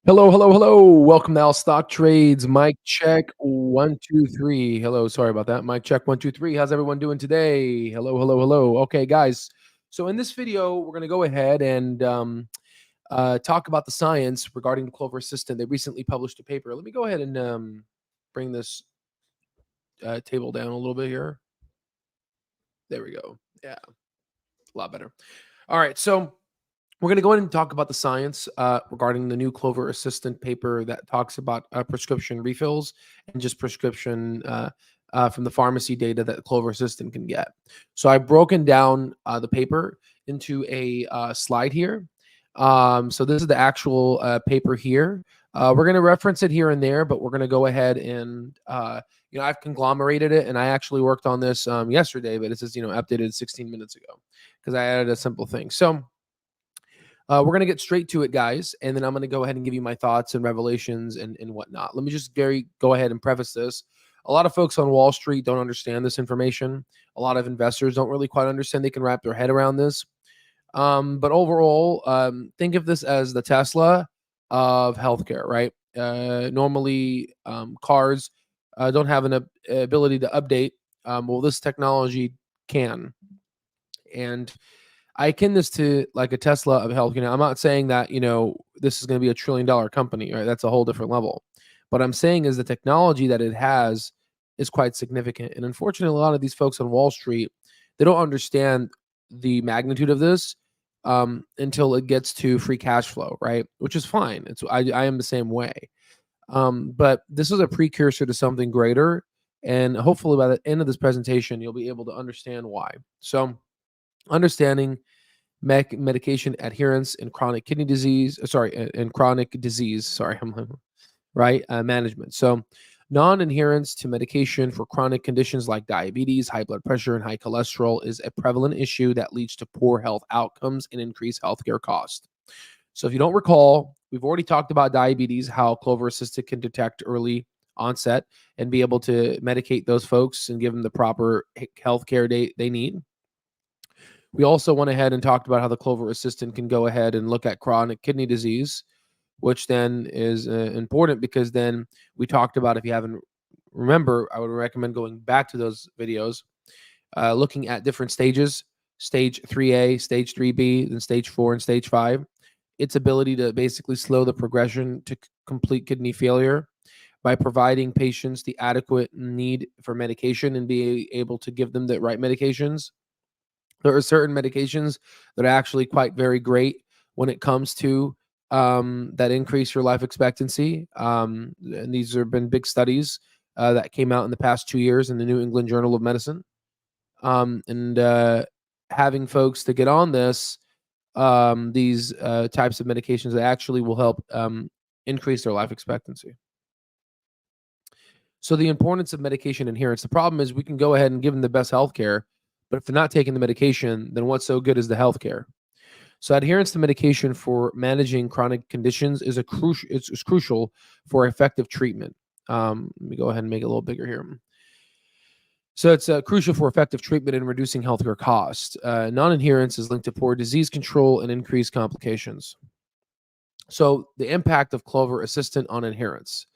Hello, hello, hello. Welcome to Al Stock Trades. Mic check 1, 2, 3. Hello, sorry about that. Mic check 1, 2, 3. How's everyone doing today? Hello, hello, hello. Okay, guys. So in this video, we're going to go ahead and talk about the science regarding the Clover Assistant. They recently published a paper. Let me go ahead and bring this table down a little bit here. There we go. Yeah, a lot better. All right, so we're going to go ahead and talk about the science regarding the new Clover Assistant paper that talks about prescription refills and just prescription from the pharmacy data that Clover Assistant can get. So I've broken down the paper into a slide here. So this is the actual paper here. We're going to reference it here and there, but we're going to go ahead and I've conglomerated it, and I actually worked on this yesterday, but it says updated 16 minutes ago because I added a simple thing. So we're going to get straight to it, guys, and then I'm going to go ahead and give you my thoughts and revelations and whatnot. Let me just go ahead and preface this. A lot of folks on Wall Street don't understand this information. A lot of investors don't really quite understand. They can wrap their head around this. But overall, think of this as the Tesla of healthcare, right? Normally, cars don't have an ability to update. Well, this technology can. And I akin this to like a Tesla of health. I'm not saying that, this is going to be a $1 trillion company, right? That's a whole different level. What I'm saying is the technology that it has is quite significant. And unfortunately, a lot of these folks on Wall Street, they don't understand the magnitude of this until it gets to free cash flow, right? Which is fine. I am the same way. But this is a precursor to something greater. And hopefully by the end of this presentation, you'll be able to understand why. So understanding medication adherence in chronic kidney disease, right? Management. So non-adherence to medication for chronic conditions like diabetes, high blood pressure, and high cholesterol is a prevalent issue that leads to poor health outcomes and increased healthcare costs. So if you don't recall, we've already talked about diabetes, how Clover Assistant can detect early onset and be able to medicate those folks and give them the proper healthcare they need. We also went ahead and talked about how the Clover Assistant can go ahead and look at chronic kidney disease, which then is important because then we talked about, if you haven't remember, I would recommend going back to those videos, looking at different stages, stage 3A, stage 3B, then stage 4 and stage 5. Its ability to basically slow the progression to complete kidney failure by providing patients the adequate need for medication and be able to give them the right medications. There are certain medications that are actually quite very great when it comes to that increase your life expectancy. And these have been big studies that came out in the past 2 years in the New England Journal of Medicine. And having folks to get on these types of medications that actually will help increase their life expectancy. So the importance of medication adherence. The problem is we can go ahead and give them the best healthcare, but if they're not taking the medication, then what's so good is the healthcare? So adherence to medication for managing chronic conditions is crucial for effective treatment. Let me go ahead and make it a little bigger here. So it's crucial for effective treatment and reducing healthcare costs. Non-adherence is linked to poor disease control and increased complications. So the impact of Clover Assistant on adherence.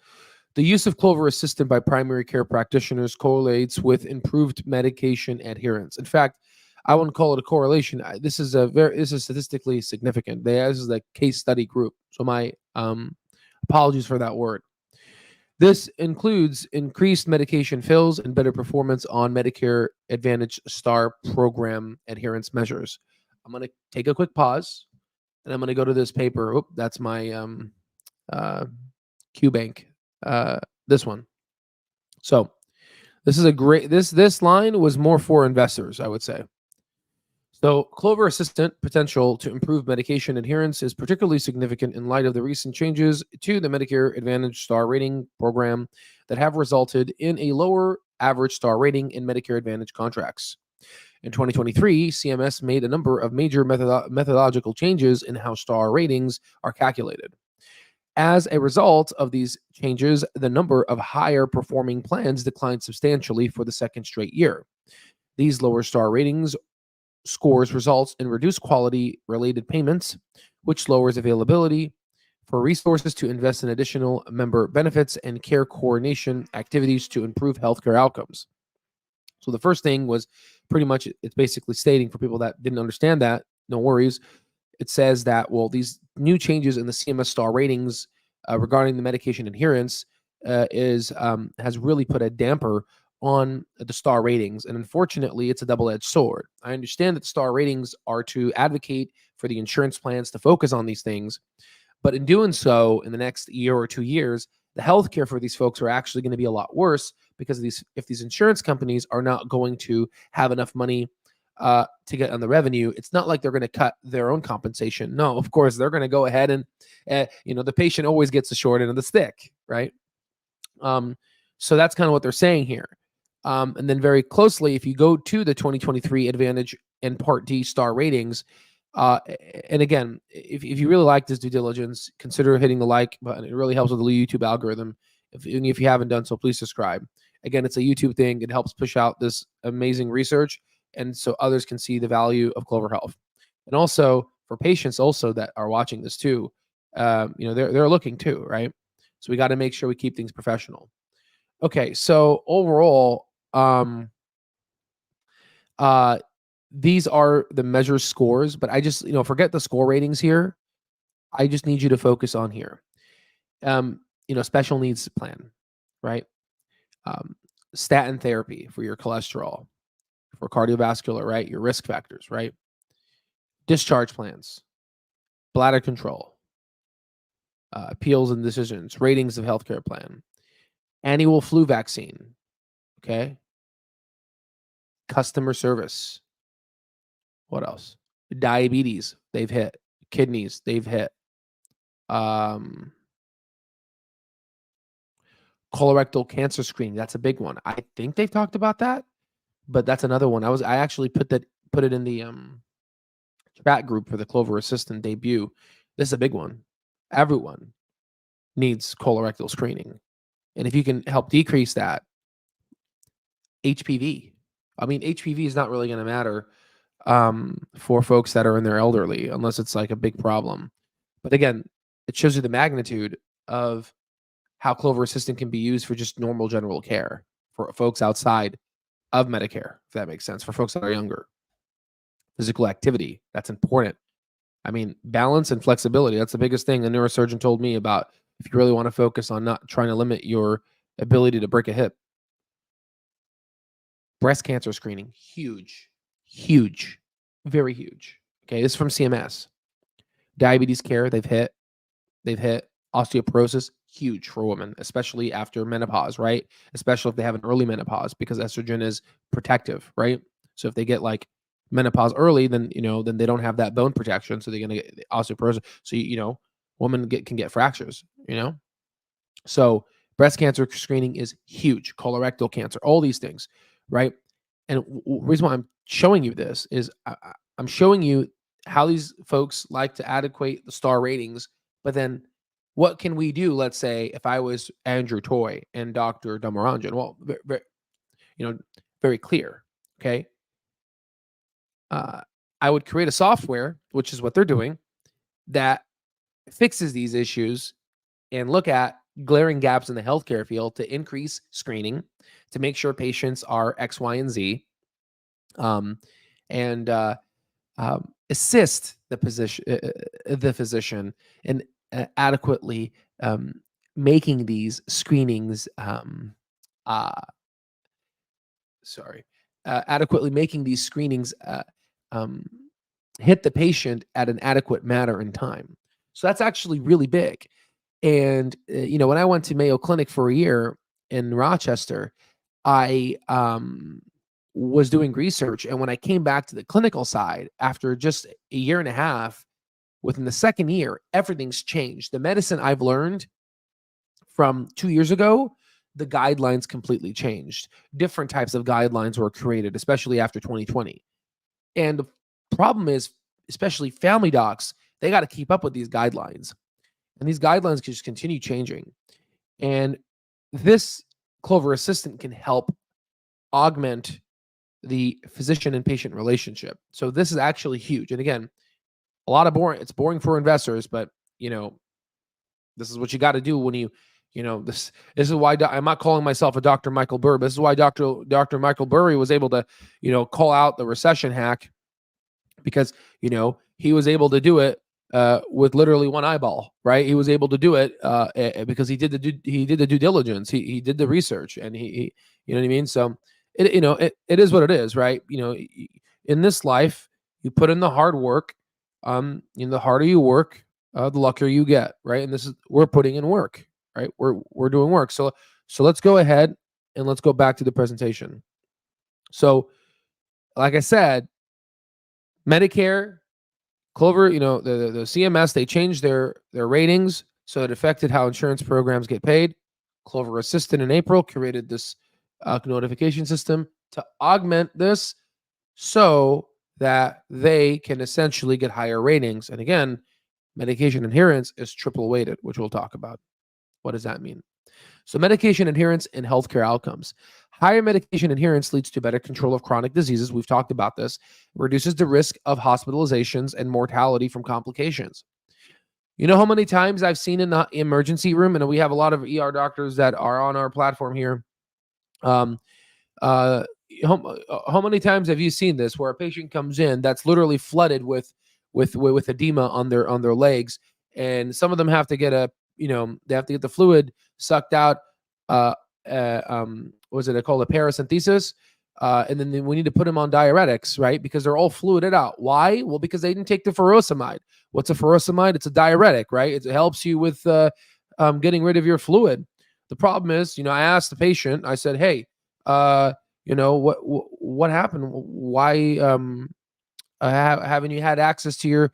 The use of Clover Assistant by primary care practitioners correlates with improved medication adherence. In fact, I wouldn't call it a correlation. This is statistically significant. This is a case study group. So my apologies for that word. This includes increased medication fills and better performance on Medicare Advantage Star program adherence measures. I'm going to take a quick pause, and I'm going to go to this paper. Oh, that's my QBank. This one. So this is a great, this line was more for investors, I would say. So Clover Assistant potential to improve medication adherence is particularly significant in light of the recent changes to the Medicare Advantage Star rating program that have resulted in a lower average star rating in Medicare Advantage contracts. In 2023, CMS made a number of major methodological changes in how star ratings are calculated. As a result of these changes, the number of higher performing plans declined substantially for the second straight year. These lower star ratings scores results in reduced quality related payments, which lowers availability for resources to invest in additional member benefits and care coordination activities to improve healthcare outcomes. So the first thing was pretty much, it's basically stating, for people that didn't understand that, no worries. It says that, well, these new changes in the CMS star ratings regarding the medication adherence is has really put a damper on the star ratings, and unfortunately, it's a double-edged sword. I understand that the star ratings are to advocate for the insurance plans to focus on these things, but in doing so, in the next year or 2 years, the healthcare for these folks are actually going to be a lot worse, because of these, if these insurance companies are not going to have enough money to get on the revenue, it's not like they're going to cut their own compensation. No, of course, they're going to go ahead and, the patient always gets the short end of the stick, right? So that's kind of what they're saying here. And then very closely, if you go to the 2023 Advantage and Part D star ratings, and again, if you really like this due diligence, consider hitting the like button. It really helps with the YouTube algorithm. Even if you haven't done so, please subscribe. Again, it's a YouTube thing. It helps push out this amazing research, and so others can see the value of Clover Health. And also for patients also that are watching this too, they're looking too, right? So we got to make sure we keep things professional. Okay, so overall, these are the measure scores, but I just, forget the score ratings here. I just need you to focus on here. Special needs plan, right? Statin therapy for your cholesterol, for cardiovascular, right? Your risk factors, right? Discharge plans, bladder control, appeals and decisions, ratings of healthcare plan, annual flu vaccine, okay? Customer service. What else? Diabetes, they've hit. Kidneys, they've hit. Colorectal cancer screening, that's a big one. I think they've talked about that, but that's another one. I actually put it in the chat group for the Clover Assistant debut. This is a big one. Everyone needs colorectal screening, and if you can help decrease that, HPV. I mean, HPV is not really going to matter for folks that are in their elderly, unless it's like a big problem. But again, it shows you the magnitude of how Clover Assistant can be used for just normal general care for folks outside of Medicare, if that makes sense, for folks that are younger. Physical activity, that's important. I mean, balance and flexibility, that's the biggest thing a neurosurgeon told me about if you really want to focus on not trying to limit your ability to break a hip. Breast cancer screening, huge, huge, very huge. Okay, this is from CMS. Diabetes care, they've hit. Osteoporosis, huge for women, especially after menopause, right? Especially if they have an early menopause, because estrogen is protective, right? So if they get like menopause early, then then they don't have that bone protection, so they're gonna get osteoporosis. So women can get fractures, So breast cancer screening is huge. Colorectal cancer, all these things, right? And reason why I'm showing you this is I'm showing you how these folks like to adequate the star ratings, but then what can we do? Let's say if I was Andrew Toy and Dr. Damaranjan, well, very clear. Okay. I would create a software, which is what they're doing, that fixes these issues and look at glaring gaps in the healthcare field to increase screening, to make sure patients are X, Y, and Z, and assist the physician in adequately making these screenings. Adequately making these screenings hit the patient at an adequate manner and time. So that's actually really big. And when I went to Mayo Clinic for a year in Rochester, I was doing research, and when I came back to the clinical side after just a year and a half, within the second year, everything's changed. The medicine I've learned from 2 years ago, the guidelines completely changed. Different types of guidelines were created, especially after 2020. And the problem is, especially family docs, they got to keep up with these guidelines. And these guidelines can just continue changing. And this Clover Assistant can help augment the physician and patient relationship. So this is actually huge. And again, a lot of boring. It's boring for investors, but this is what you got to do when this is why I'm not calling myself a Dr. Michael Burry. This is why Dr. Michael Burry was able to, call out the recession hack, because, he was able to do it with literally one eyeball, right? He was able to do it because he did the due diligence. He did the research, and he you know what I mean? So it is what it is, right? In this life, you put in the hard work. The harder you work, the luckier you get, right? And we're putting in work, right? We're doing work. So let's go ahead and let's go back to the presentation. So, like I said, Medicare, Clover, the CMS, they changed their ratings, so it affected how insurance programs get paid. Clover Assistant in April created this notification system to augment this, so that they can essentially get higher ratings. And again, medication adherence is triple weighted, which we'll talk about. What does that mean? So medication adherence and healthcare outcomes. Higher medication adherence leads to better control of chronic diseases. We've talked about this. It reduces the risk of hospitalizations and mortality from complications. You know how many times I've seen in the emergency room, and we have a lot of ER doctors that are on our platform here. How many times have you seen this, where a patient comes in that's literally flooded with edema on their legs, and some of them have to get they have to get the fluid sucked out. Was it called a paracentesis? And then we need to put them on diuretics, right? Because they're all fluided out. Why? Well, because they didn't take the furosemide. What's a furosemide? It's a diuretic, right? It helps you with getting rid of your fluid. The problem is, I asked the patient, I said, hey, what happened? Why haven't you had access to your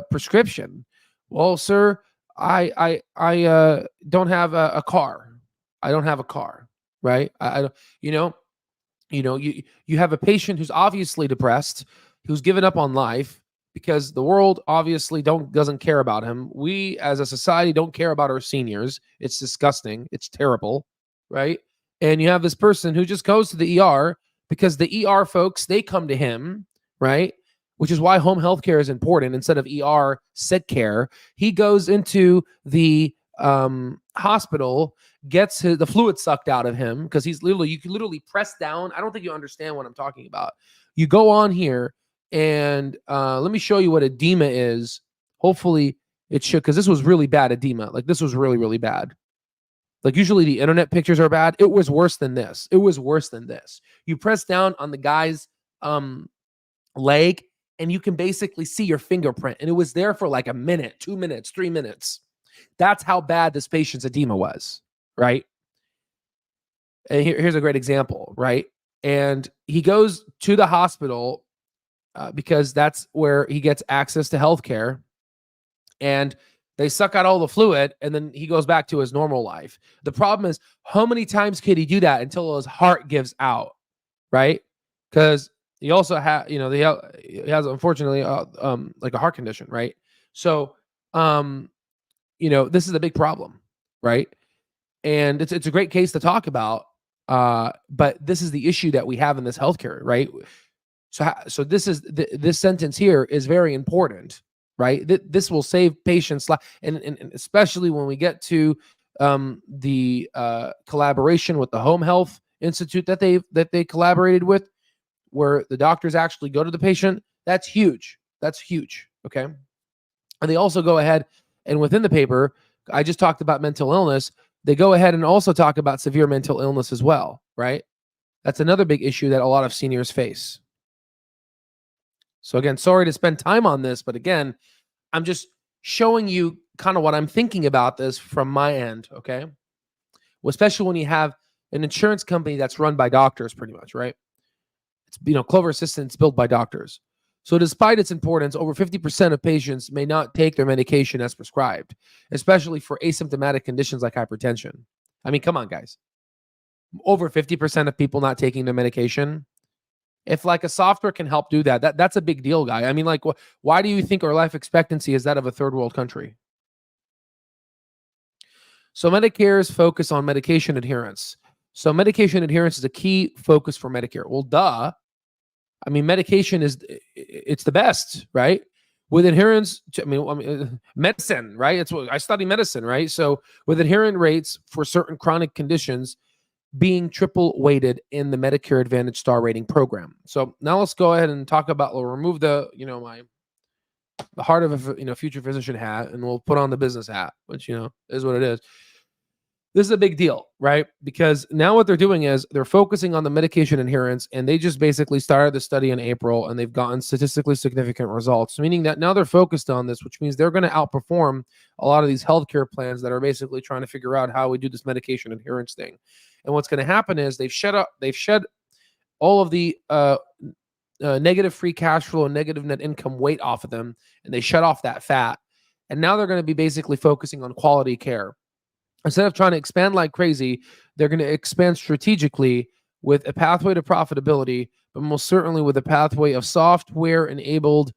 prescription? Well, sir, I don't have a car. I don't have a car, right? I don't, you have a patient who's obviously depressed, who's given up on life because the world obviously doesn't care about him. We as a society don't care about our seniors. It's disgusting. It's terrible, right? And you have this person who just goes to the ER because the ER folks, they come to him, right? Which is why home health care is important instead of ER sick care. He goes into the hospital, gets the fluid sucked out of him because you can literally press down. I don't think you understand what I'm talking about. You go on here and let me show you what edema is. Hopefully it should, because this was really bad edema. Like, this was really, really bad. Like, usually the internet pictures are bad. It was worse than this. It was worse than this. You press down on the guy's leg, and you can basically see your fingerprint. And it was there for like a minute, 2 minutes, 3 minutes. That's how bad this patient's edema was, right? And here's a great example, right? And he goes to the hospital because that's where he gets access to healthcare. And they suck out all the fluid, and then he goes back to his normal life. The problem is, how many times could he do that until his heart gives out, right? Because he also has, he has, unfortunately, like a heart condition, right? So, this is a big problem, right? And it's a great case to talk about, but this is the issue that we have in this healthcare, right? So this sentence here is very important, right? This will save patients' life, and especially when we get to the collaboration with the Home Health Institute that they collaborated with, where the doctors actually go to the patient. That's huge. That's huge. Okay. And they also go ahead, and within the paper, I just talked about mental illness. They go ahead and also talk about severe mental illness as well, right? That's another big issue that a lot of seniors face. So again, sorry to spend time on this, but again, I'm just showing you kind of what I'm thinking about this from my end, okay? Well, especially when you have an insurance company that's run by doctors pretty much, right? It's, Clover Assistant is built by doctors. So despite its importance, over 50% of patients may not take their medication as prescribed, especially for asymptomatic conditions like hypertension. I mean, come on, guys. Over 50% of people not taking their medication. If like a software can help do that's a big deal, guy. I mean, like, why do you think our life expectancy is that of a third world country? So Medicare's focus on medication adherence. So medication adherence is a key focus for Medicare. Well, duh. I mean, medication it's the best, right? With adherence, medicine, right? It's what I study medicine, right? So with adherent rates for certain chronic conditions being triple weighted in the Medicare Advantage Star Rating program. So now let's go ahead and talk about. We'll remove the heart of a future physician hat, and we'll put on the business hat, which is what it is. This is a big deal, right? Because now what they're doing is they're focusing on the medication adherence, and they just basically started the study in April, and they've gotten statistically significant results, meaning that now they're focused on this, which means they're going to outperform a lot of these healthcare plans that are basically trying to figure out how we do this medication adherence thing. And what's going to happen is they've shed all of the negative free cash flow and negative net income weight off of them, and they shut off that fat. And now they're going to be basically focusing on quality care. Instead of trying to expand like crazy, they're going to expand strategically with a pathway to profitability, but most certainly with a pathway of software-enabled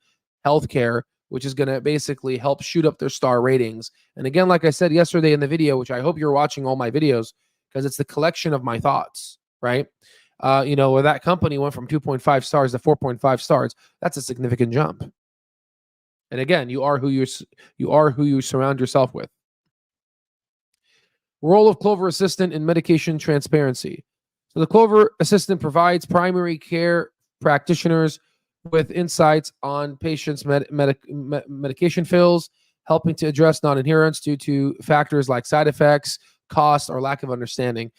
healthcare, which is going to basically help shoot up their star ratings. And again, like I said yesterday in the video, which I hope you're watching all my videos, because it's the collection of my thoughts, right? Where that company went from 2.5 stars to 4.5 stars, that's a significant jump. And again, you are who you surround yourself with. Role of Clover Assistant in medication transparency. So the Clover Assistant provides primary care practitioners with insights on patients' medication fills, helping to address non-adherence due to factors like side effects, cost, or lack of understanding.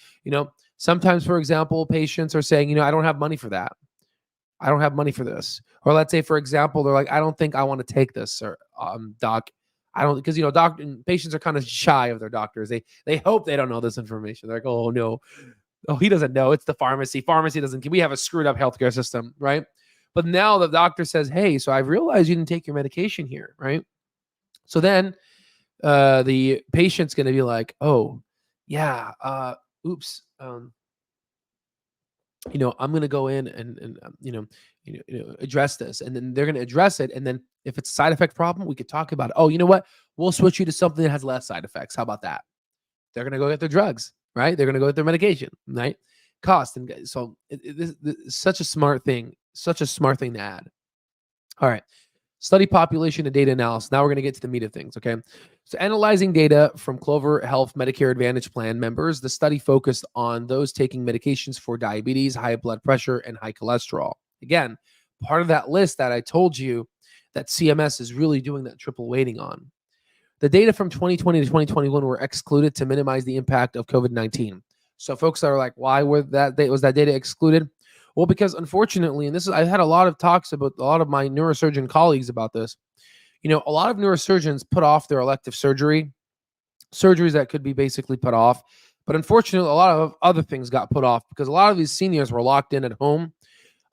Sometimes, for example, patients are saying, I don't have money for that. I don't have money for this. Or let's say, for example, they're like, I don't think I want to take this, or doc. I don't, because patients are kind of shy of their doctors. They hope they don't know this information. They're like, oh no, he doesn't know. It's the pharmacy. Pharmacy doesn't. We have a screwed up healthcare system, right? But now the doctor says, hey, so I've realized you didn't take your medication here, right? So then the patient's going to be like, oh yeah, oops. I'm going to go in and address this, and then they're going to address it. And then if it's a side effect problem, we could talk about it. Oh, you know what? We'll switch you to something that has less side effects. How about that? They're going to go get their drugs, right? They're going to go get their medication, right? Cost. And so this is such a smart thing to add. All right. Study population and data analysis. Now we're going to get to the meat of things, okay? So analyzing data from Clover Health Medicare Advantage Plan members, the study focused on those taking medications for diabetes, high blood pressure, and high cholesterol. Again, part of that list that I told you that CMS is really doing that triple weighting on. The data from 2020 to 2021 were excluded to minimize the impact of COVID-19. So folks are like, why was that data excluded? Well, because unfortunately, and I've had a lot of talks about a lot of my neurosurgeon colleagues about this. A lot of neurosurgeons put off their elective surgeries that could be basically put off. But unfortunately, a lot of other things got put off because a lot of these seniors were locked in at home.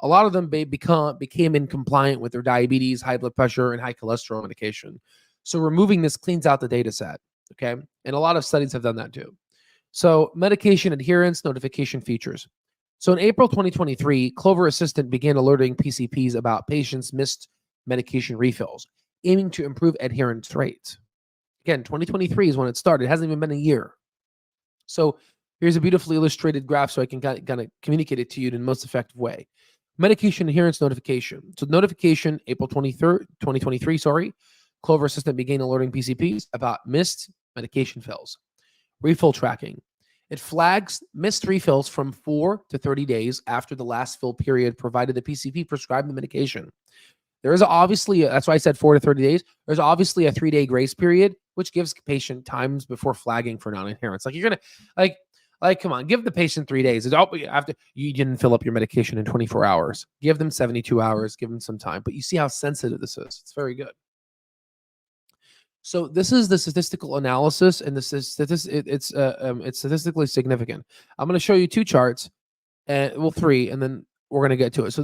A lot of them became incompliant with their diabetes, high blood pressure, and high cholesterol medication. So removing this cleans out the data set, okay? And a lot of studies have done that too. So medication adherence notification features. So in April 2023, Clover Assistant began alerting PCPs about patients' missed medication refills, aiming to improve adherence rates. Again, 2023 is when it started. It hasn't even been a year. So here's a beautifully illustrated graph so I can kind of communicate it to you in the most effective way. Medication adherence notification. So notification, April 23rd, 2023, Clover Assistant began alerting PCPs about missed medication fills. Refill tracking. It flags missed refills from 4 to 30 days after the last fill period, provided the PCP prescribed the medication. There is obviously, that's why I said 4 to 30 days. There's obviously a 3-day grace period, which gives patient times before flagging for non-adherence. Like you're going to, like, come on, give the patient 3 days. You didn't fill up your medication in 24 hours. Give them 72 hours, give them some time. But you see how sensitive this is. It's very good. So this is the statistical analysis, and this is it's statistically significant. I'm going to show you 2 charts, and 3, and then we're going to get to it. So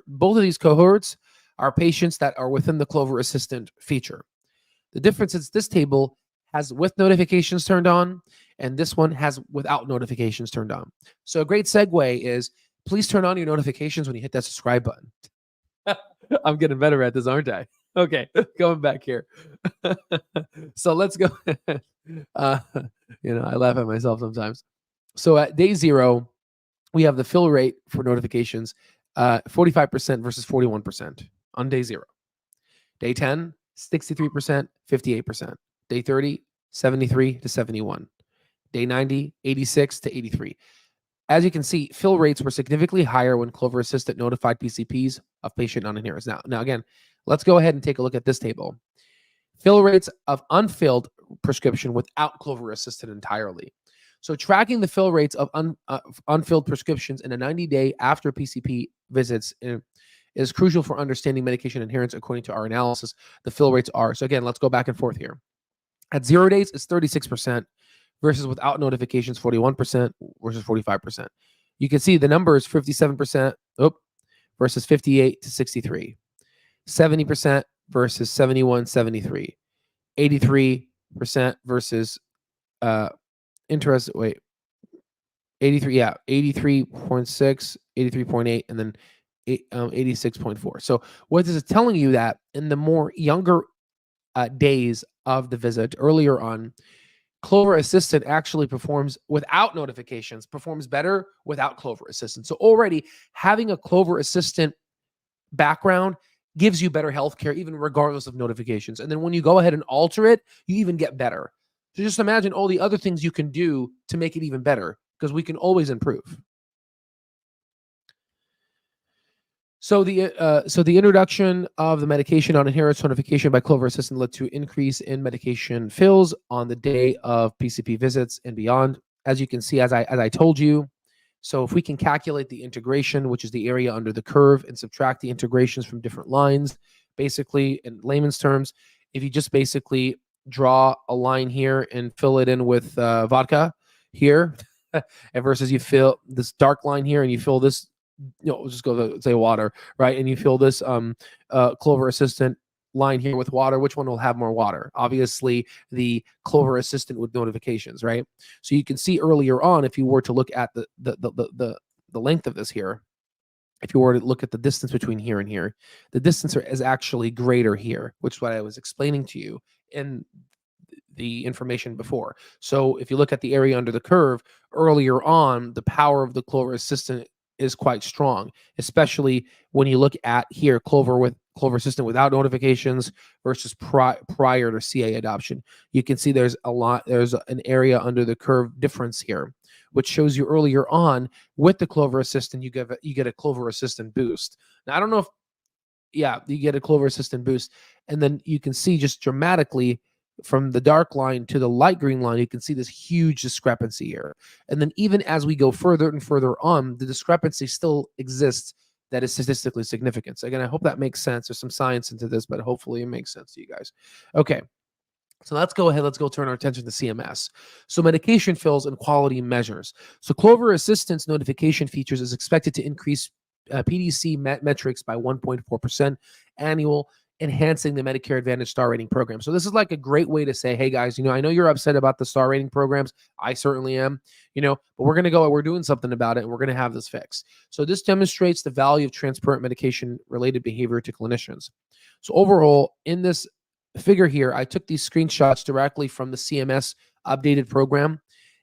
both of these cohorts are patients that are within the Clover Assistant feature. The difference is this table has with notifications turned on, and this one has without notifications turned on. So a great segue is please turn on your notifications when you hit that subscribe button. I'm getting better at this, aren't I? Okay, going back here. So let's go. I laugh at myself sometimes. So at day 0, we have the fill rate for notifications 45% versus 41% on day 0. Day 10, 63%, 58%. Day 30, 73 to 71. Day 90, 86 to 83. As you can see, fill rates were significantly higher when Clover Assistant notified PCPs of patient non-adherence. Now again, let's go ahead and take a look at this table. Fill rates of unfilled prescription without Clover Assistant entirely. So tracking the fill rates of unfilled prescriptions in a 90-day after PCP visits is crucial for understanding medication adherence. According to our analysis, the fill rates are. So again, let's go back and forth here. At 0 days, it's 36% versus without notifications, 41% versus 45%. You can see the numbers 57% versus 58 to 63, 70% versus 71, 73, 83% versus interest. Wait, 83, yeah, 83.6, 83.8, and then 86.4. So what this is telling you that in the more younger days of the visit, earlier on, Clover Assistant actually performs without notifications, performs better without Clover Assistant. So already having a Clover Assistant background gives you better healthcare, even regardless of notifications. And then when you go ahead and alter it, you even get better. So just imagine all the other things you can do to make it even better, because we can always improve. So the introduction of the medication on adherence notification by Clover Assistant led to increase in medication fills on the day of PCP visits and beyond. As you can see, as I told you, so if we can calculate the integration, which is the area under the curve, and subtract the integrations from different lines, basically in layman's terms, if you just basically draw a line here and fill it in with vodka here, and versus you fill this dark line here and you fill this, we'll just go to say water, right? And you fill this Clover Assistant line here with water. Which one will have more water? Obviously, the Clover Assistant with notifications, right? So you can see earlier on, if you were to look at the length of this here, if you were to look at the distance between here and here, the distance is actually greater here, which is what I was explaining to you in the information before. So if you look at the area under the curve, earlier on, the power of the Clover Assistant is quite strong, especially when you look at here Clover Assistant without notifications versus prior to CA adoption. You can see there's an area under the curve difference here, which shows you earlier on with the Clover Assistant, you get a Clover Assistant boost. Now I don't know if, yeah, you get a Clover Assistant boost, and then you can see just dramatically from the dark line to the light green line, you can see this huge discrepancy here. And then even as we go further and further on, the discrepancy still exists that is statistically significant. So again, I hope that makes sense. There's some science into this, but hopefully it makes sense to you guys. Okay. So let's go ahead. Let's go turn our attention to CMS. So medication fills and quality measures. So Clover Assistant's notification features is expected to increase PDC metrics by 1.4% annual, enhancing the Medicare Advantage Star Rating program. So this is like a great way to say, hey guys, I know you're upset about the Star Rating programs. I certainly am, but we're doing something about it, and we're going to have this fixed. So this demonstrates the value of transparent medication related behavior to clinicians. So overall, in this figure here, I took these screenshots directly from the CMS updated program.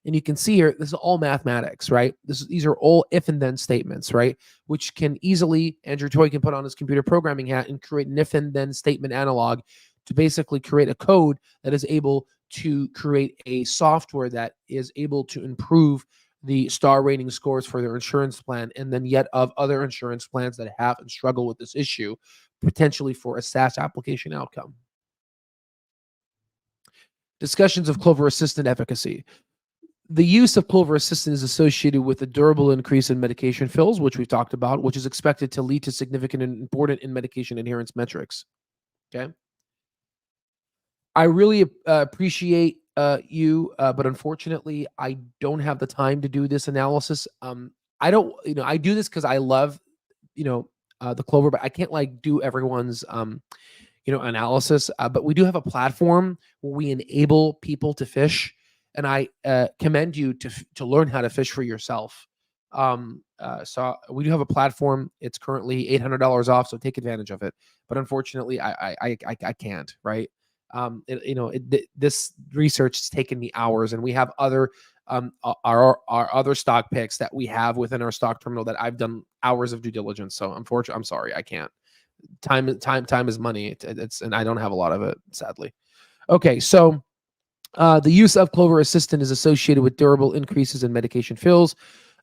And you can see here, this is all mathematics, right? These are all if and then statements, right? Which can easily, Andrew Toy can put on his computer programming hat and create an if and then statement analog to basically create a code that is able to create a software that is able to improve the star rating scores for their insurance plan, and then yet of other insurance plans that have and struggle with this issue, potentially for a SaaS application outcome. Discussions of Clover Assistant efficacy. The use of Clover Assistant is associated with a durable increase in medication fills, which we've talked about, which is expected to lead to significant and important in medication adherence metrics. Okay. I really appreciate you, but unfortunately, I don't have the time to do this analysis. I don't, I do this because I love, the Clover, but I can't do everyone's, analysis. But we do have a platform where we enable people to fish. And I commend you to learn how to fish for yourself. So we do have a platform. It's currently $800 off, so take advantage of it. But unfortunately, I can't. Right? This research has taken me hours, and we have other our other stock picks that we have within our stock terminal that I've done hours of due diligence. So unfortunately, I'm sorry, I can't. Time is money. It's and I don't have a lot of it, sadly. Okay, so the use of Clover Assistant is associated with durable increases in medication fills.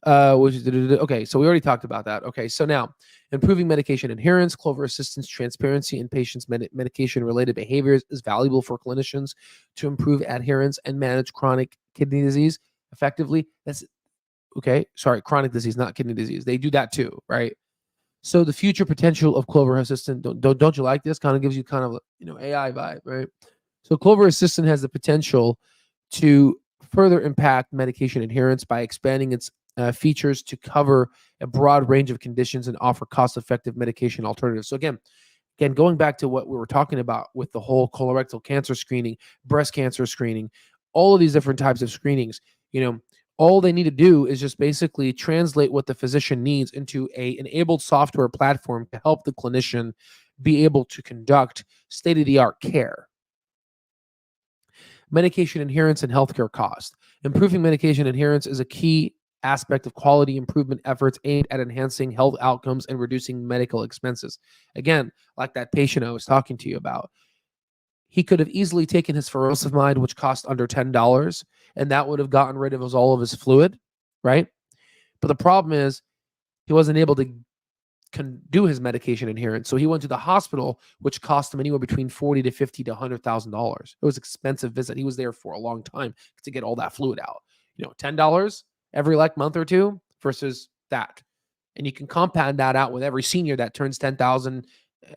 Okay, so we already talked about that. Okay, so now improving medication adherence, Clover Assistant's transparency in patients' medication-related behaviors is valuable for clinicians to improve adherence and manage chronic kidney disease effectively. That's okay. Sorry, chronic disease, not kidney disease. They do that too, right? So the future potential of Clover Assistant, don't you like this? Kind of gives you kind of AI vibe, right? So Clover Assistant has the potential to further impact medication adherence by expanding its features to cover a broad range of conditions and offer cost-effective medication alternatives. So again, going back to what we were talking about with the whole colorectal cancer screening, breast cancer screening, all of these different types of screenings, all they need to do is just basically translate what the physician needs into a enabled software platform to help the clinician be able to conduct state-of-the-art care. Medication adherence and healthcare cost. Improving medication adherence is a key aspect of quality improvement efforts aimed at enhancing health outcomes and reducing medical expenses. Again, like that patient I was talking to you about, he could have easily taken his furosemide, which cost under $10, and that would have gotten rid of all of his fluid, right? But the problem is he wasn't able to do his medication adherence. So he went to the hospital, which cost him anywhere between $40 to $50 to $100,000. It was an expensive visit. He was there for a long time to get all that fluid out. $10 every month or two versus that. And you can compound that out with every senior that turns 10,000.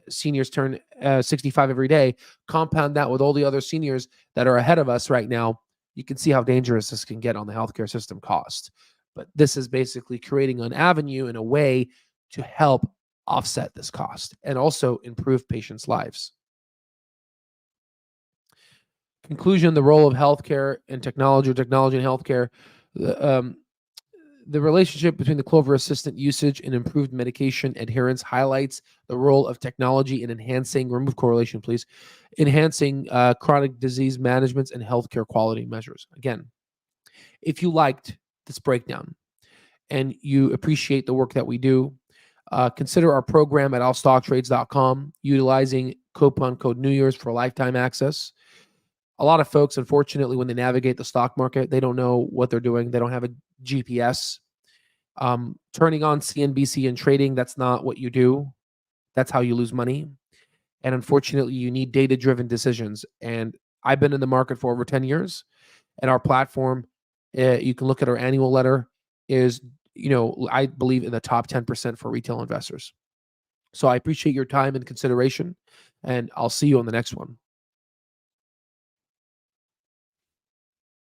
Seniors turn 65 every day. Compound that with all the other seniors that are ahead of us right now. You can see how dangerous this can get on the healthcare system cost. But this is basically creating an avenue and a way to help offset this cost and also improve patients' lives. Conclusion: the role of healthcare and technology, or technology and healthcare. The relationship between the Clover Assistant usage and improved medication adherence highlights the role of technology in enhancing, remove correlation please, enhancing chronic disease management and healthcare quality measures. Again, if you liked this breakdown and you appreciate the work that we do, consider our program at allstocktrades.com, utilizing coupon code New Year's for lifetime access. A lot of folks, unfortunately, when they navigate the stock market, they don't know what they're doing. They don't have a GPS. Turning on CNBC and trading, that's not what you do. That's how you lose money. And unfortunately, you need data-driven decisions. And I've been in the market for over 10 years. And our platform, you can look at our annual letter, is, I believe in the top 10% for retail investors. So I appreciate your time and consideration, and I'll see you on the next one.